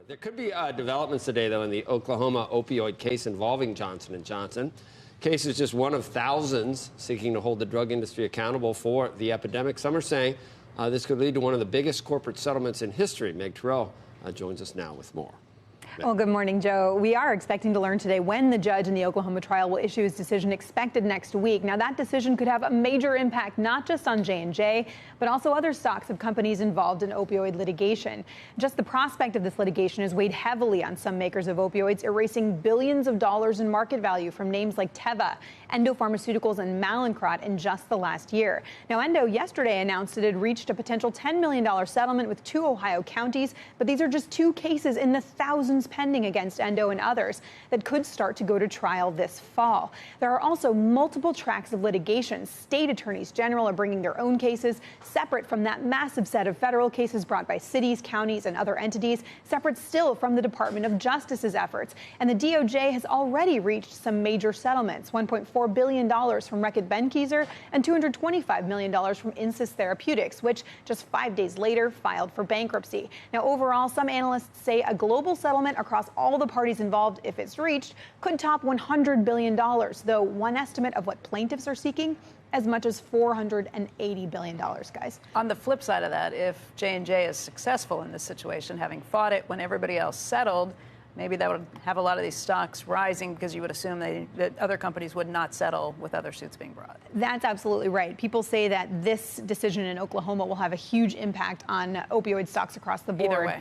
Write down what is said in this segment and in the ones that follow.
There could be developments today, though, in the Oklahoma opioid case involving Johnson & Johnson. Case is just one of thousands seeking to hold the drug industry accountable for the epidemic. Some are saying this could lead to one of the biggest corporate settlements in history. Meg Tirrell joins us now with more. Well, good morning, Joe. We are expecting to learn today when the judge in the Oklahoma trial will issue his decision, expected next week. Now, that decision could have a major impact not just on J&J, but also other stocks of companies involved in opioid litigation. Just the prospect of this litigation has weighed heavily on some makers of opioids, erasing billions of dollars in market value from names like Teva, Endo Pharmaceuticals, and Mallinckrodt in just the last year. Now, Endo yesterday announced it had reached a potential $10 million settlement with 2 Ohio counties, but these are just 2 cases in the thousands pending against Endo and others that could start to go to trial this fall. There are also multiple tracks of litigation. State attorneys general are bringing their own cases, separate from that massive set of federal cases brought by cities, counties, and other entities, separate still from the Department of Justice's efforts. And the DOJ has already reached some major settlements, $1.4 billion from Reckitt Benckiser and $225 million from Insys Therapeutics, which just 5 days later filed for bankruptcy. Now, overall, some analysts say a global settlement across all the parties involved, if it's reached, could top $100 billion, though one estimate of what plaintiffs are seeking, as much as $480 billion, guys. On the flip side of that, if J&J is successful in this situation, having fought it when everybody else settled, maybe that would have a lot of these stocks rising because you would assume that other companies would not settle with other suits being brought. That's absolutely right. People say that this decision in Oklahoma will have a huge impact on opioid stocks across the board.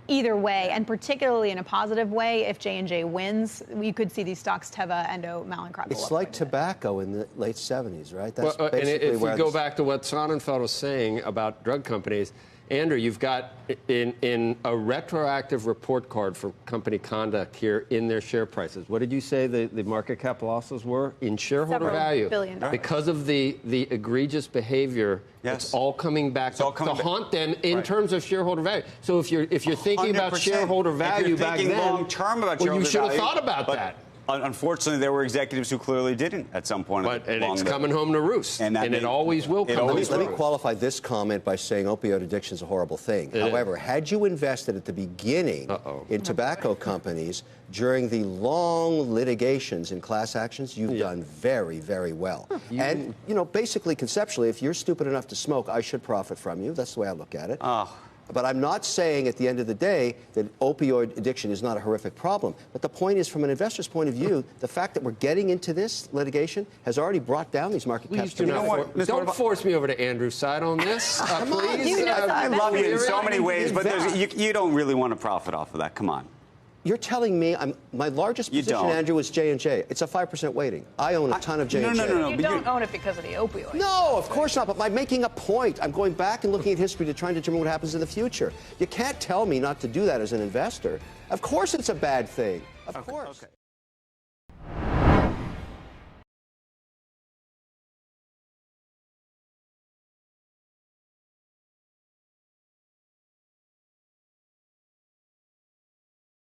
Either way, and particularly in a positive way, if J&J wins, we could see these stocks, Teva, Endo, Mallinckrodt. It's like tobacco in the late 70s, right? That's well, basically and if where you go back to what Sonnenfeld was saying about drug companies, Andrew, you've got in a retroactive report card for company conduct here in their share prices. What did you say the market cap losses were in shareholder value? Billion dollars. Because of the egregious behavior, yes. It's all coming back to haunt them in terms of shareholder value. So if you're thinking about shareholder value back then, long-term about well, you should have value, thought about that. Unfortunately, there were executives who clearly didn't at some point. But it's coming home to roost, and it always will come home to roost. Let me qualify this comment by saying opioid addiction is a horrible thing. However, had you invested at the beginning in tobacco companies during the long litigations and class actions, you've done very, very well. And, basically, conceptually, if you're stupid enough to smoke, I should profit from you. That's the way I look at it. But I'm not saying at the end of the day that opioid addiction is not a horrific problem. But the point is, from an investor's point of view, the fact that we're getting into this litigation has already brought down these market caps. Don't force me over to Andrew's side on this, please. I love you in so many ways, but you don't really want to profit off of that. Come on. You're telling me my largest position, Andrew, is J&J. It's a 5% weighting. I own a ton of J&J. No. You don't own it because of the opioid. No, of course not. But I'm making a point. I'm going back and looking at history to try and determine what happens in the future. You can't tell me not to do that as an investor. Of course it's a bad thing. Of course.